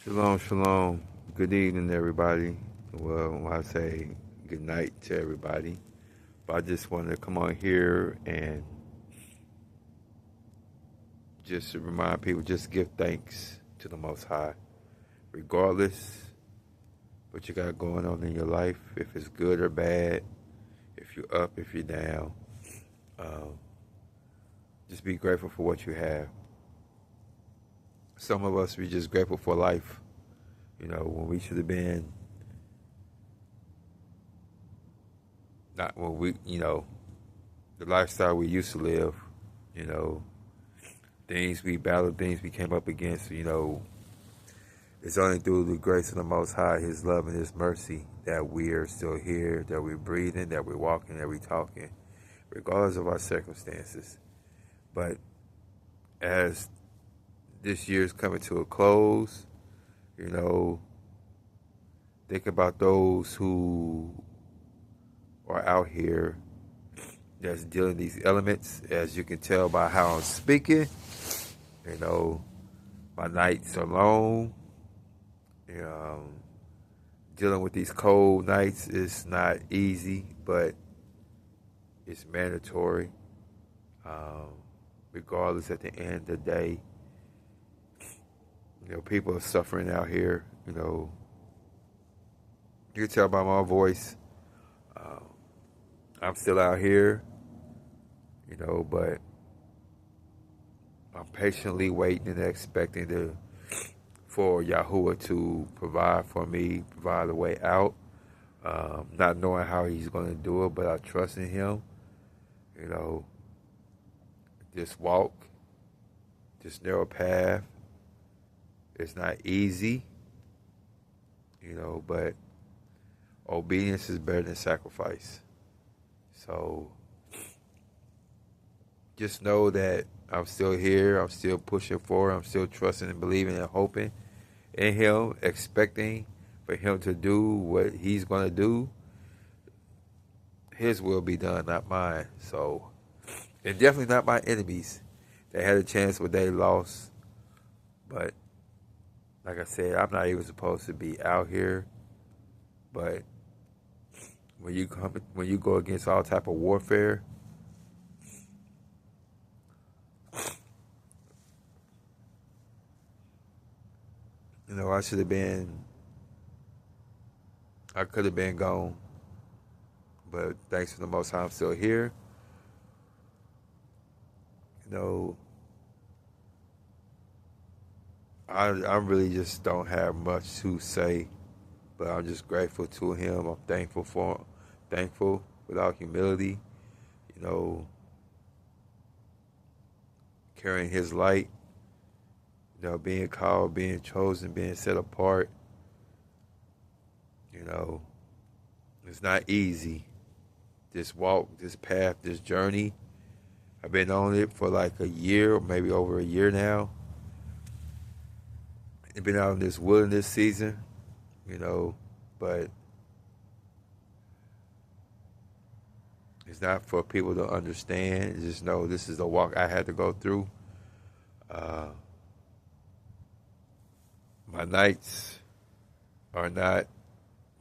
Shalom, shalom. Good evening, everybody. Well, I say good night to everybody. But I just wanted to come on here and just to remind people, just give thanks to the Most High, regardless what you got going on in your life, if it's good or bad, if you're up, if you're down. Um, just be grateful for what you have. Some of us, we just grateful for life. When we should have been, not when the lifestyle we used to live, you know, things we battled, things we came up against, it's only through the grace of the Most High, His love and His mercy that we are still here, that we're breathing, that we're walking, that we're talking, regardless of our circumstances. But as this year's coming to a close, think about those who are out here that's dealing with these elements. As you can tell by how I'm speaking, my nights are long. Dealing with these cold nights is not easy, but it's mandatory. Regardless, at the end of the day, people are suffering out here. You can tell by my voice. I'm still out here, but I'm patiently waiting and expecting for Yahuwah to provide for me, provide a way out. Not knowing how He's going to do it, but I trust in Him. This walk, this narrow path, it's not easy, but obedience is better than sacrifice. So just know that I'm still here. I'm still pushing forward. I'm still trusting and believing and hoping in Him, expecting for Him to do what He's going to do. His will be done, not mine. So, and definitely not my enemies. They had a chance, but they lost. But like I said, I'm not even supposed to be out here. But when you go against all type of warfare, I could have been gone. But thanks to the Most High, I'm still here. I really just don't have much to say, but I'm just grateful to Him. I'm thankful without humility, you know, carrying His light, being called, being chosen, being set apart. It's not easy. This walk, this path, this journey. I've been on it for like a year, or maybe over a year now. I've been out in this wilderness season, but it's not for people to understand. Just know this is the walk I had to go through. My nights are not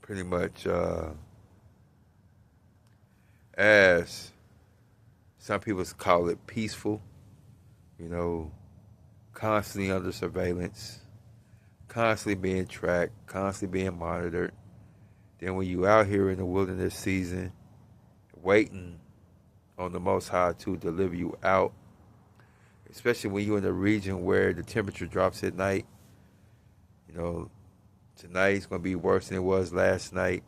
pretty much as some people call it peaceful, constantly under surveillance, constantly being tracked, constantly being monitored. Then when you out here in the wilderness season, waiting on the Most High to deliver you out, especially when you're in a region where the temperature drops at night, tonight's going to be worse than it was last night,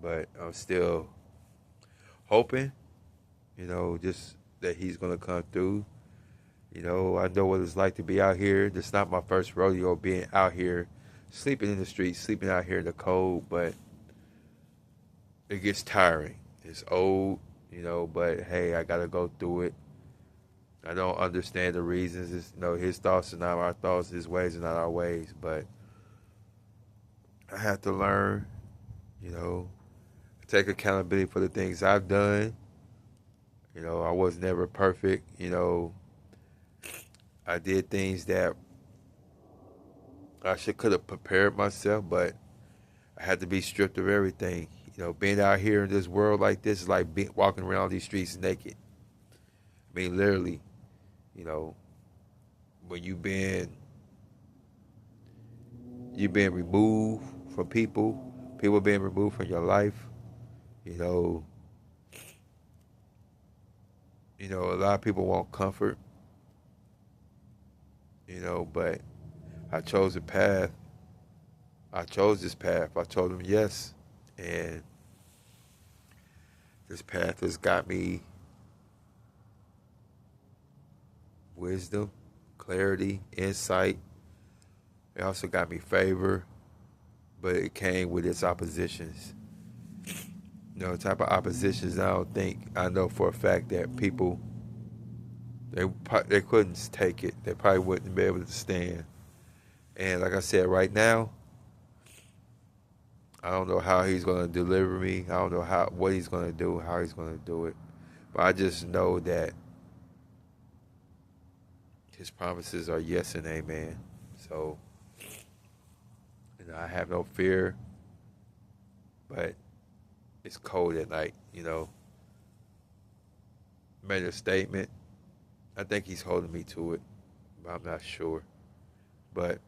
but I'm still hoping, just that He's going to come through. I know what it's like to be out here. This is not my first rodeo being out here, sleeping in the streets, sleeping out here in the cold, but it gets tiring. It's old, but hey, I got to go through it. I don't understand the reasons. His thoughts are not our thoughts, His ways are not our ways, but I have to learn, take accountability for the things I've done. I was never perfect. I did things that I could have prepared myself, but I had to be stripped of everything. Being out here in this world like this is like walking around these streets naked. I mean, literally, you know, when you've been removed from people being removed from your life. You know, a lot of people want comfort. But I chose a path. I chose this path. I told them yes, and this path has got me wisdom, clarity, insight. It also got me favor, but it came with its oppositions. The type of oppositions I know for a fact that people, they couldn't take it. They probably wouldn't be able to stand. And like I said, right now, I don't know how he's going to deliver me. I don't know what he's going to do, how he's going to do it. But I just know that his promises are yes and amen. So, I have no fear, but it's cold at night, Made a statement. I think he's holding me to it, but I'm not sure. But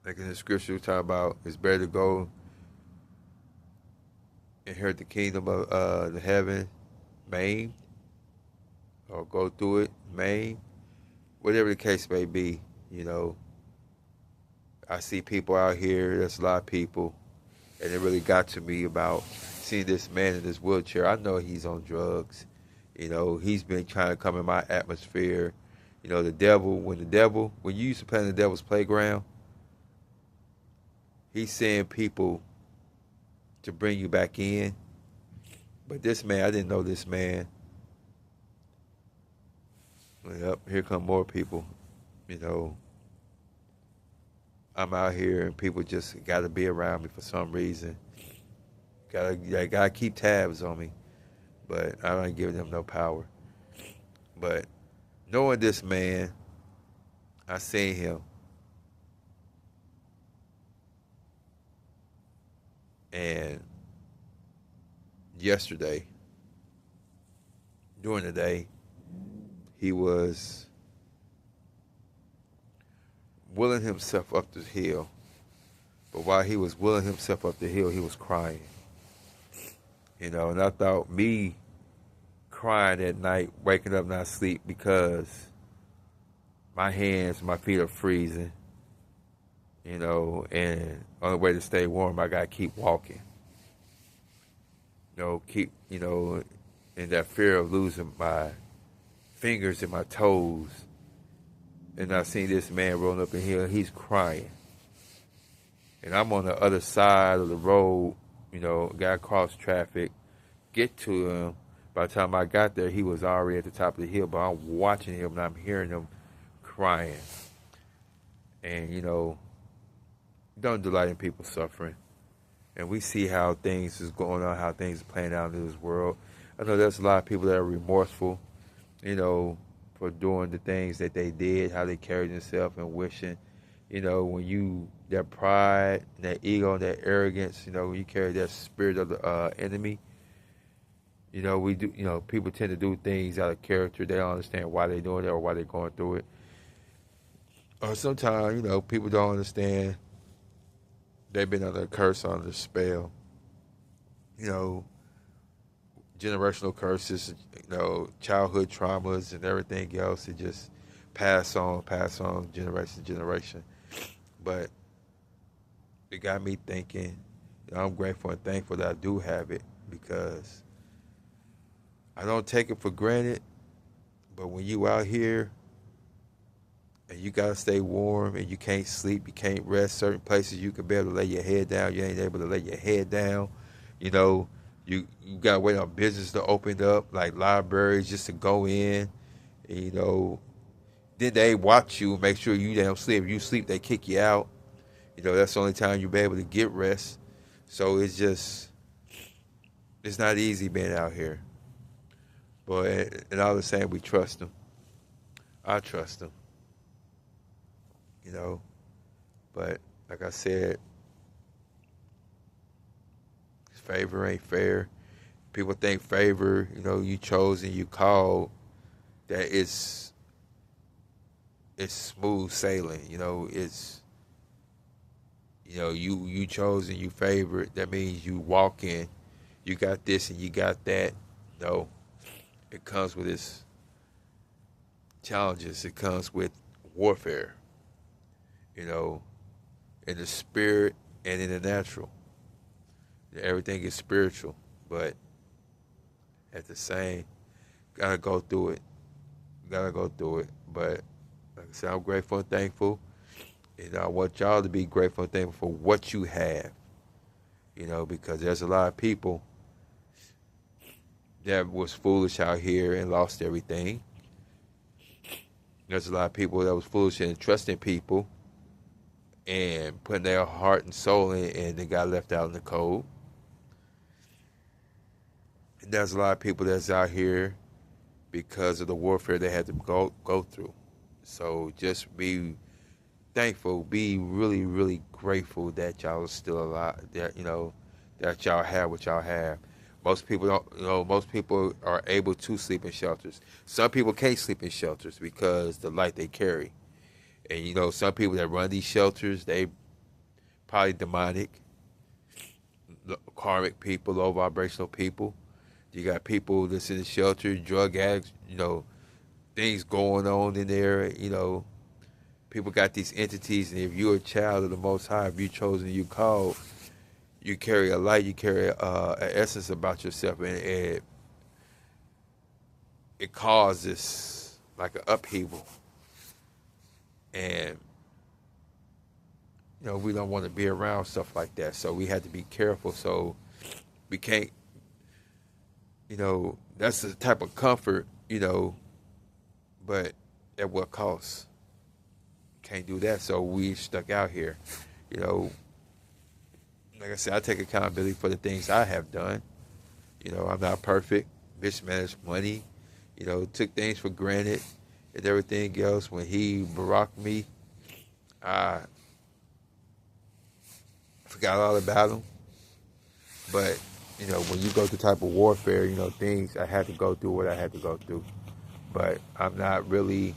like in the scripture we talk about, it's better to go inherit the kingdom of the heaven maimed, or go through it maimed, whatever the case may be. I see people out here. There's a lot of people, and it really got to me about seeing this man in this wheelchair. I know he's on drugs. He's been trying to come in my atmosphere. The devil, when you used to play in the devil's playground, he's sending people to bring you back in. But this man, I didn't know this man. Yep, here come more people. I'm out here and people just got to be around me for some reason. Gotta keep tabs on me, but I don't give them no power. But knowing this man, I seen him, and yesterday, during the day, he was willing himself up the hill. But while he was willing himself up the hill, he was crying. And I thought me crying at night, waking up not sleep because my feet are freezing. And only way to stay warm, I gotta keep walking. Keep, in that fear of losing my fingers and my toes. And I seen this man rolling up in here, he's crying. And I'm on the other side of the road, got across traffic, get to him. By the time I got there, he was already at the top of the hill, but I'm watching him and I'm hearing him crying. And, don't delight in people suffering. And we see how things is going on, how things are playing out in this world. I know there's a lot of people that are remorseful, for doing the things that they did, how they carried themselves and wishing, when that pride, that ego, and that arrogance, when you carry that spirit of the enemy, we do, people tend to do things out of character. They don't understand why they're doing it or why they're going through it. Or sometimes, people don't understand. They've been under a curse, under a spell. Generational curses, childhood traumas and everything else. It just pass on, generation to generation. But it got me thinking. I'm grateful and thankful that I do have it, because I don't take it for granted. But when you out here and you gotta stay warm and you can't sleep, you can't rest, certain places you can be able to lay your head down, you ain't able to lay your head down. You gotta wait on business to open up, like libraries, just to go in. And, then they watch you, make sure you don't sleep. If you sleep, they kick you out. That's the only time you'll be able to get rest. So it's not easy being out here. But and all the same, we trust them. I trust them. But like I said, favor ain't fair. People think favor, you chosen, you called, that it's smooth sailing. It's you chosen, you favored. That means you walk in, you got this and you got that. No, it comes with its challenges. It comes with warfare. In the spirit and in the natural. Everything is spiritual, but at the same, gotta go through it. Gotta go through it. But like I said, I'm grateful and thankful. I want y'all to be grateful and thankful for what you have. Because there's a lot of people that was foolish out here and lost everything. There's a lot of people that was foolish in trusting people and putting their heart and soul in, and they got left out in the cold. And there's a lot of people that's out here because of the warfare they had to go through. So just be thankful, be really, really grateful that y'all are still alive, that y'all have what y'all have. Most people don't, most people are able to sleep in shelters. Some people can't sleep in shelters because the light they carry. And some people that run these shelters, they probably demonic, karmic people, low vibrational people. You got people that's in the shelter, drug addicts, things going on in there, People got these entities, and if you're a child of the Most High, if you chosen, you called, you carry a light, you carry an essence about yourself, and it causes like an upheaval. And, we don't want to be around stuff like that, so we had to be careful. So we can't, that's the type of comfort, but at what cost? Can't do that, so we stuck out here. Like I said, I take accountability for the things I have done. I'm not perfect. Mismanaged money, took things for granted and everything else. When he baracked me, I forgot all about him. But, when you go through type of warfare, things, I had to go through what I had to go through. But I'm not really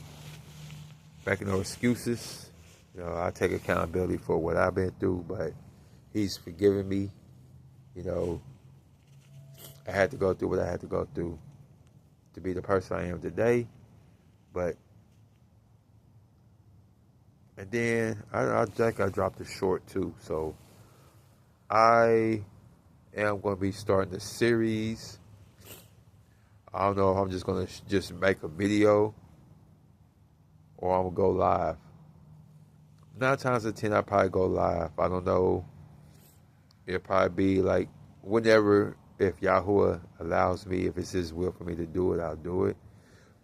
making no excuses. I take accountability for what I've been through, but he's forgiven me. I had to go through what I had to go through to be the person I am today. And then I think I dropped it short too. So I am going to be starting a series. I don't know if I'm just going to just make a video or I'm going to go live. 9 times out of 10, I'll probably go live. I don't know. It'll probably be like whenever, if Yahuwah allows me, if it's His will for me to do it, I'll do it.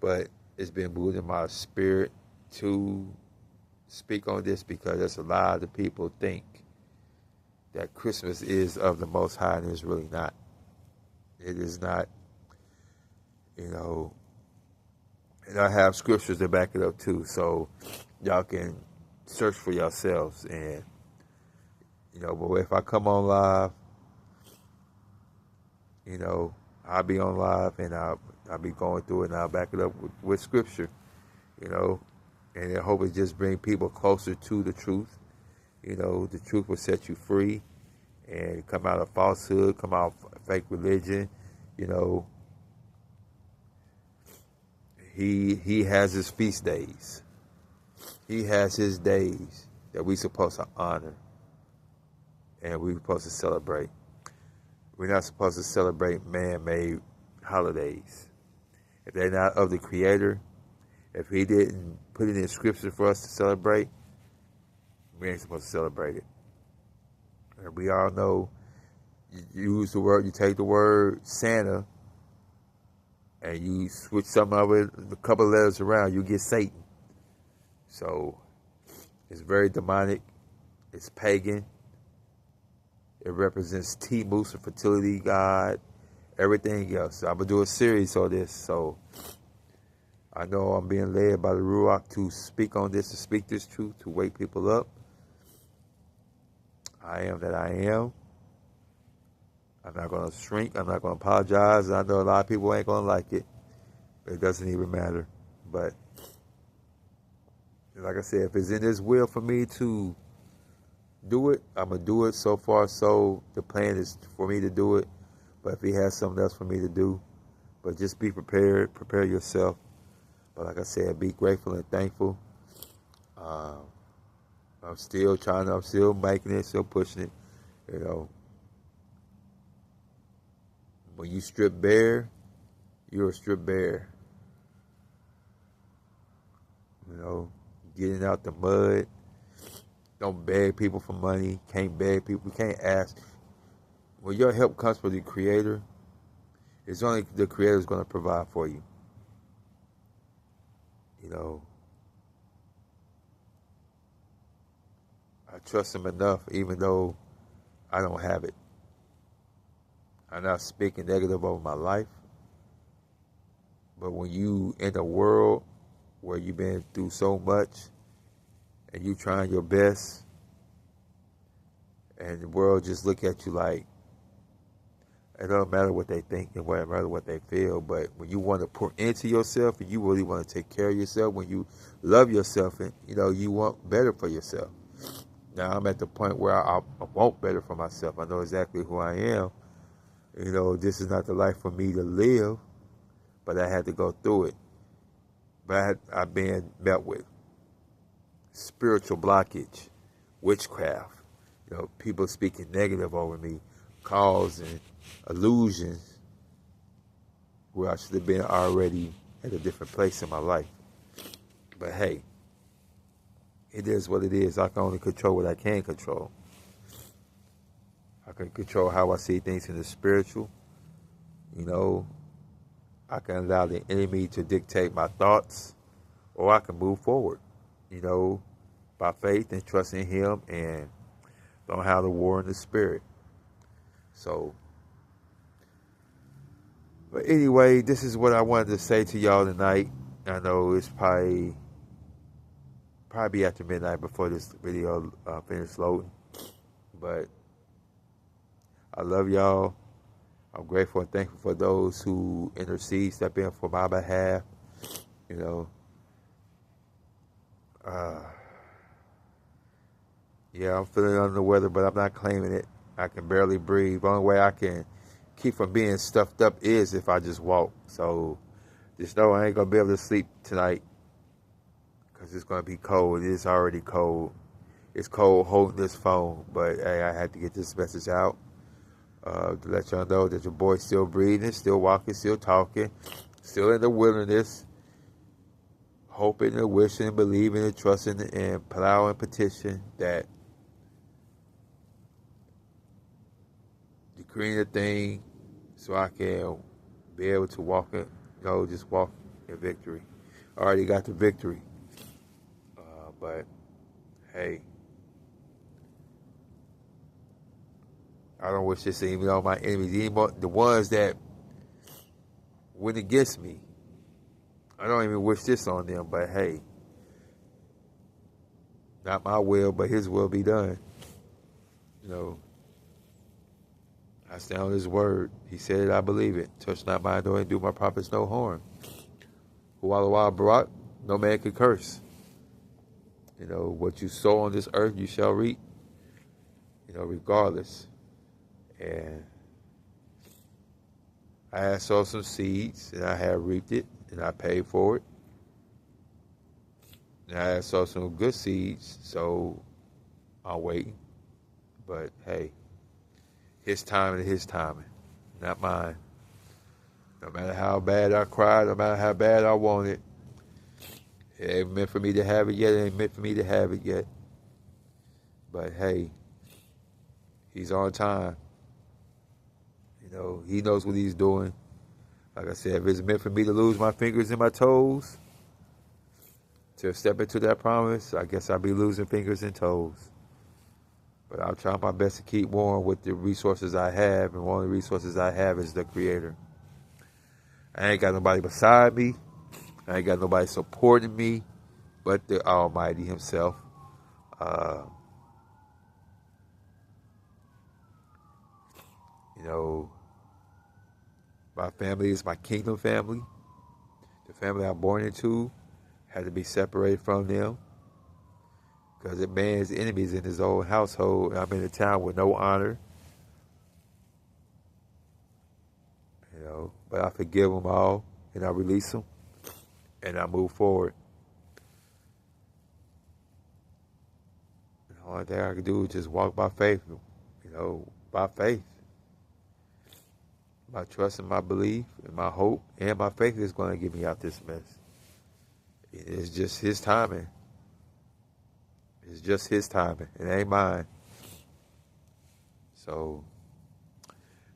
But it's been moved in my spirit to speak on this because there's a lot of people think that Christmas is of the Most High, and it's really not. It is not, And I have scriptures to back it up too, so y'all can search for yourselves. And but if I come on live, I'll be on live and I'll be going through it and I'll back it up with scripture, and I hope it just bring people closer to the truth. The truth will set you free and come out of falsehood, come out of fake religion. He has his feast days. He has his days that we're supposed to honor and we're supposed to celebrate. We're not supposed to celebrate man-made holidays. If they're not of the Creator, if He didn't put it in Scripture for us to celebrate, we ain't supposed to celebrate it. And we all know, you take the word Santa, and you switch some of it, a couple of letters around, you get Satan. So it's very demonic. It's pagan. It represents Timus, a fertility god, everything else. So I'm going to do a series on this. So I know I'm being led by the Ruach to speak on this, to speak this truth, to wake people up. I am that I am. I'm not going to shrink. I'm not going to apologize. I know a lot of people ain't going to like it. It doesn't even matter. But like I said, if it's in His will for me to do it, I'm going to do it. So far, so the plan is for me to do it. But if He has something else for me to do, but just be prepared. Prepare yourself. But like I said, be grateful and thankful. I'm still making it, still pushing it. You know, when you strip bare, you're a strip bare. You know, getting out the mud. Don't beg people for money. Can't beg people. Can't ask. When your help comes from the Creator, it's only the Creator is going to provide for you. You know, I trust Him enough, even though I don't have it. I'm not speaking negative over my life. But when you in a world where you've been through so much and you trying your best and the world just look at you like, it don't matter what they think and it matter what they feel, but when you want to pour into yourself and you really want to take care of yourself, when you love yourself and, you know, you want better for yourself. Now I'm at the point where I want better for myself. I know exactly who I am. You know, this is not the life for me to live, but I had to go through it. But I've been met with spiritual blockage, witchcraft, you know, people speaking negative over me, causing illusions where I should have been already at a different place in my life. But hey, it is what it is. I can only control what I can control. I can control how I see things in the spiritual. You know, I can allow the enemy to dictate my thoughts, or I can move forward, you know, by faith and trusting Him and learn how to war in the spirit. So, but anyway, this is what I wanted to say to y'all tonight. I know it's probably after midnight before this video finishes loading, but I love y'all. I'm grateful and thankful for those who intercede, step in for my behalf. You know, yeah, I'm feeling under the weather, but I'm not claiming it. I can barely breathe. The only way I can keep from being stuffed up is if I just walk. So just know I ain't going to be able to sleep tonight because it's going to be cold. It is already cold. It's cold holding this phone, but hey, I had to get this message out. To let y'all know that your boy's still breathing, still walking, still talking, still in the wilderness, hoping and wishing and believing and trusting and plowing and petition that decreeing a thing so I can be able to walk in, you know, just walk in victory. I already got the victory. But hey, I don't wish this even on my enemies, even the ones that went against me. I don't even wish this on them, but hey, not my will, but His will be done. You know, I stand on His word. He said it, I believe it. Touch not my anointing, do my prophets no harm. Huwala Barak, no man can curse. You know, what you sow on this earth, you shall reap. You know, regardless. And I had sown some seeds, and I have reaped it, and I paid for it. And I had sown some good seeds, so I'm waiting. But hey, His time and His timing, not mine. No matter how bad I cried, no matter how bad I want it, it ain't meant for me to have it yet. It ain't meant for me to have it yet. But hey, He's on time. You know, He knows what He's doing. Like I said, if it's meant for me to lose my fingers and my toes to step into that promise, I guess I'll be losing fingers and toes. But I'll try my best to keep warm with the resources I have, and one of the resources I have is the Creator. I ain't got nobody beside me. I ain't got nobody supporting me but the Almighty Himself. My family is my kingdom family. The family I'm born into had to be separated from them because a man's enemies in his own household. I'm in a town with no honor, but I forgive them all and I release them and I move forward. And the only thing I can do is just walk by faith, by faith. My trust and my belief and my hope and my faith is going to get me out this mess. It's just his timing. It's just his timing. It ain't mine. So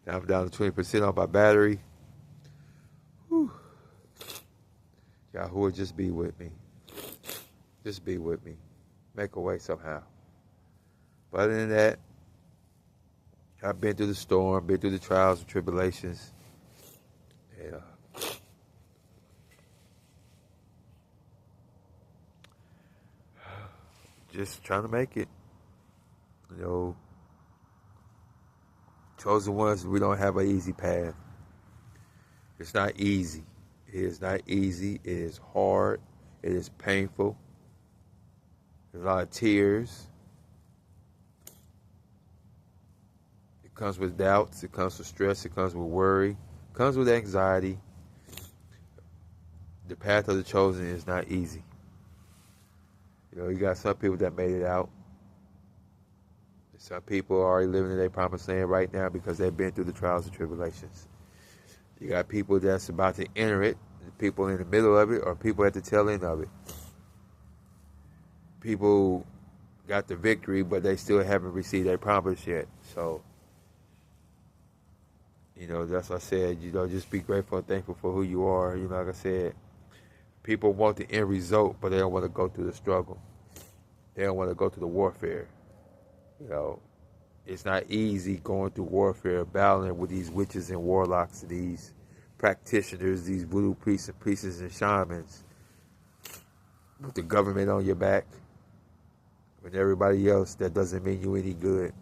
now I'm down to 20% on my battery. Whew. Yahuwah, just be with me. Just be with me. Make a way somehow. But other than that, I've been through the storm, been through the trials and tribulations. And just trying to make it. Chosen ones, we don't have an easy path. It's not easy. It is not easy. It is hard. It is painful. There's a lot of tears. It comes with doubts. It comes with stress. It comes with worry. It comes with anxiety. The path of the chosen is not easy. You got some people that made it out. Some people are already living in their promised land right now because they've been through the trials and tribulations. You got people that's about to enter it, people in the middle of it, or people at the tail end of it. People got the victory, but they still haven't received their promise yet. So, that's what I said. Just be grateful and thankful for who you are. Like I said, people want the end result, but they don't want to go through the struggle. They don't want to go through the warfare. It's not easy going through warfare, battling with these witches and warlocks, these practitioners, these voodoo priests and priestesses and shamans, with the government on your back. With everybody else, that doesn't mean you any good.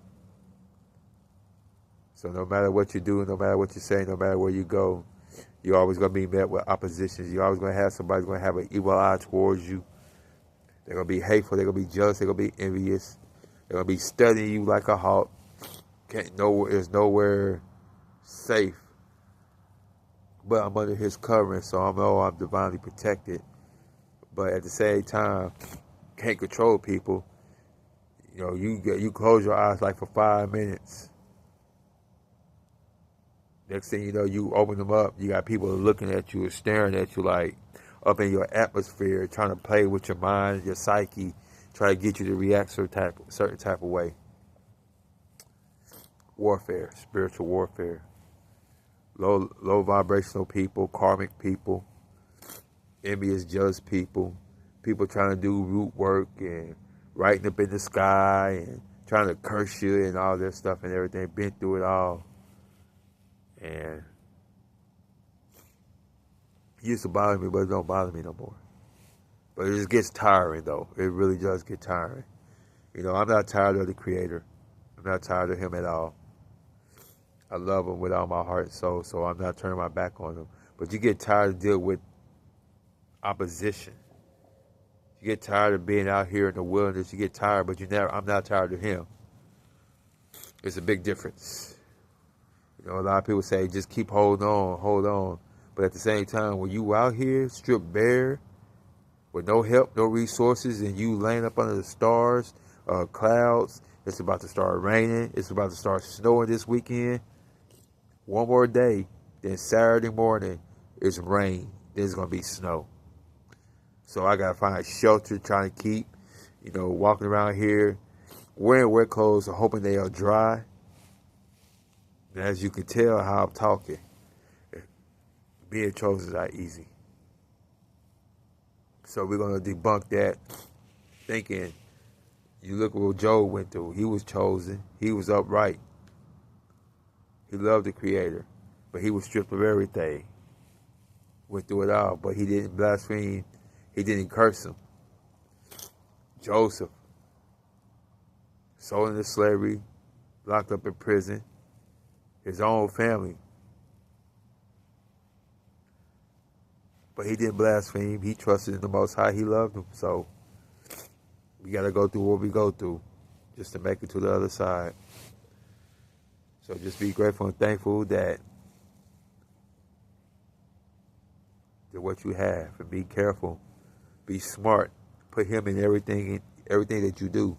So no matter what you do, no matter what you say, no matter where you go, you're always going to be met with opposition. You're always going to have somebody going to have an evil eye towards you. They're going to be hateful. They're going to be jealous. They're going to be envious. They're going to be studying you like a hawk. There's nowhere safe. But I'm under his covering, so I know I'm divinely protected. But at the same time, can't control people. You close your eyes like for 5 minutes. Next thing you know, you open them up. You got people looking at you and staring at you like up in your atmosphere, trying to play with your mind, your psyche, try to get you to react certain type of way. Warfare, spiritual warfare. Low vibrational people, karmic people, envious, jealous people, people trying to do root work and writing up in the sky and trying to curse you and all that stuff and everything. Been through it all. And it used to bother me, but it don't bother me no more. But it just gets tiring, though. It really does get tiring. I'm not tired of the Creator. I'm not tired of Him at all. I love Him with all my heart and soul, so I'm not turning my back on Him. But you get tired of dealing with opposition. You get tired of being out here in the wilderness. You get tired, but I'm not tired of Him. It's a big difference. A lot of people say, just keep holding on, hold on. But at the same time, when you out here, stripped bare, with no help, no resources, and you laying up under the stars, clouds, it's about to start raining, it's about to start snowing this weekend. One more day, then Saturday morning, it's rain, then it's going to be snow. So I got to find shelter, trying to keep, walking around here, wearing wet clothes, hoping they are dry. And as you can tell how I'm talking, being chosen is not easy. So we're going to debunk that, thinking, you look at what Job went through. He was chosen. He was upright. He loved the Creator. But he was stripped of everything. Went through it all. But he didn't blaspheme. He didn't curse him. Joseph, sold into slavery, locked up in prison. his own family. But he didn't blaspheme. He trusted in the Most High. He loved him. So we got to go through what we go through just to make it to the other side. So just be grateful and thankful that what you have, and be careful, be smart, put him in everything that you do.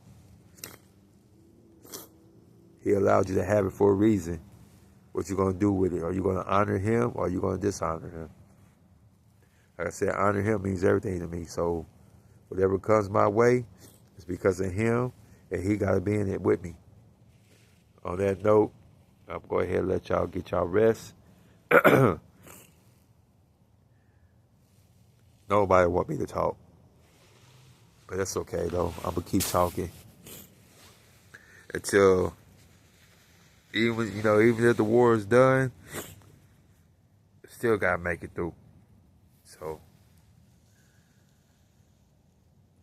He allowed you to have it for a reason. What you gonna do with it? Are you gonna honor him or are you gonna dishonor him? Like I said, honor him means everything to me. So whatever comes my way, it's because of him, and he gotta be in it with me. On that note, I'm going to go ahead and let y'all get y'all rest. Nobody want me to talk. But that's okay, though. I'm going to keep talking. Until, even if the war is done, still got to make it through. So,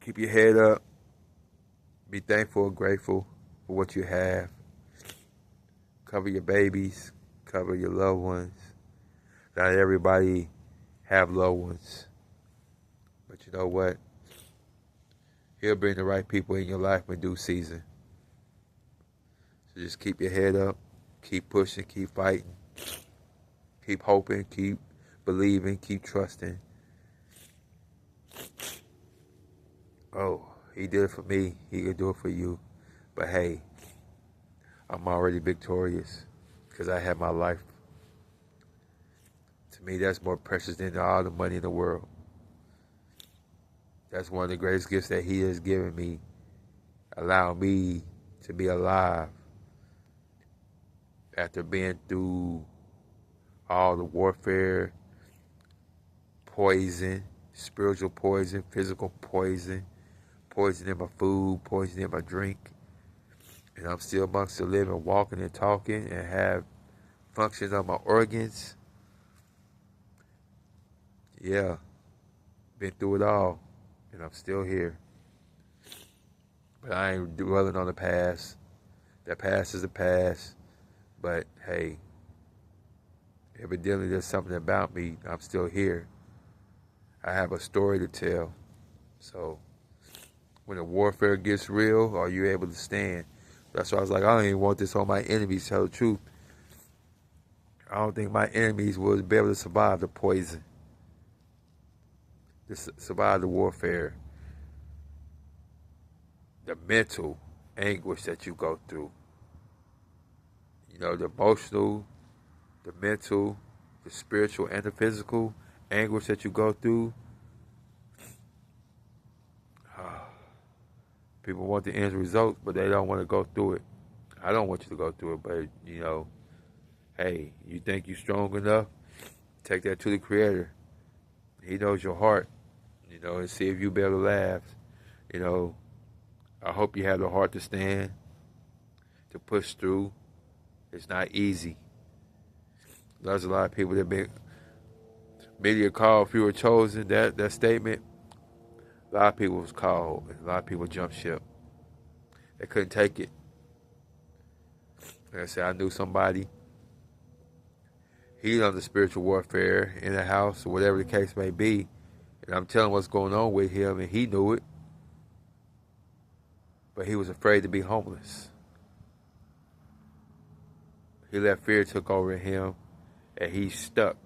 keep your head up. Be thankful and grateful for what you have. Cover your babies. Cover your loved ones. Not everybody have loved ones. But you know what? He'll bring the right people in your life in due season. So just keep your head up. Keep pushing. Keep fighting. Keep hoping. Keep believing. Keep trusting. Oh, he did it for me. He can do it for you. But hey, I'm already victorious because I have my life. To me, that's more precious than all the money in the world. That's one of the greatest gifts that he has given me, allowing me to be alive after being through all the warfare, poison, spiritual poison, physical poison, poison in my food, poison in my drink. And I'm still amongst the living, walking and talking, and have functions on my organs. Yeah, been through it all. And I'm still here. But I ain't dwelling on the past. That past is the past. But hey, evidently there's something about me. I'm still here. I have a story to tell. So when the warfare gets real, are you able to stand? That's why I was like, I don't even want this on my enemies, to tell the truth. I don't think my enemies will be able to survive the poison. To survive the warfare. The mental anguish that you go through. You know, the emotional, the mental, the spiritual, and the physical anguish that you go through. People want the end result, but they don't want to go through it. I don't want you to go through it, but, hey, you think you're strong enough? Take that to the Creator. He knows your heart, and see if you'll be able to laugh. I hope you have the heart to stand, to push through. It's not easy. There's a lot of people that been media called, few were chosen. That statement, a lot of people was called, and a lot of people jumped ship. They couldn't take it. Like I said, I knew somebody. He's under spiritual warfare in the house, or whatever the case may be. And I'm telling what's going on with him, and he knew it. But he was afraid to be homeless. He let fear take over him, and he's stuck.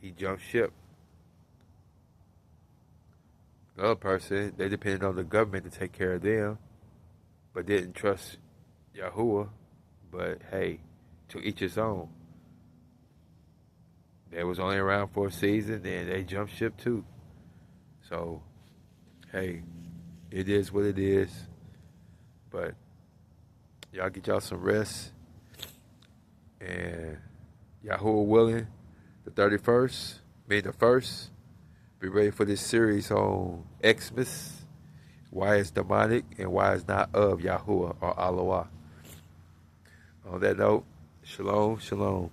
He jumped ship. Another person, they depended on the government to take care of them, but didn't trust Yahuwah. But hey, to each his own. They was only around for a season, and they jumped ship too. So, hey, it is what it is. But y'all get y'all some rest. And Yahuwah willing, the 31st, May the 1st, be ready for this series on Xmas, why it's demonic and why it's not of Yahuwah or Allah. On that note, shalom, shalom.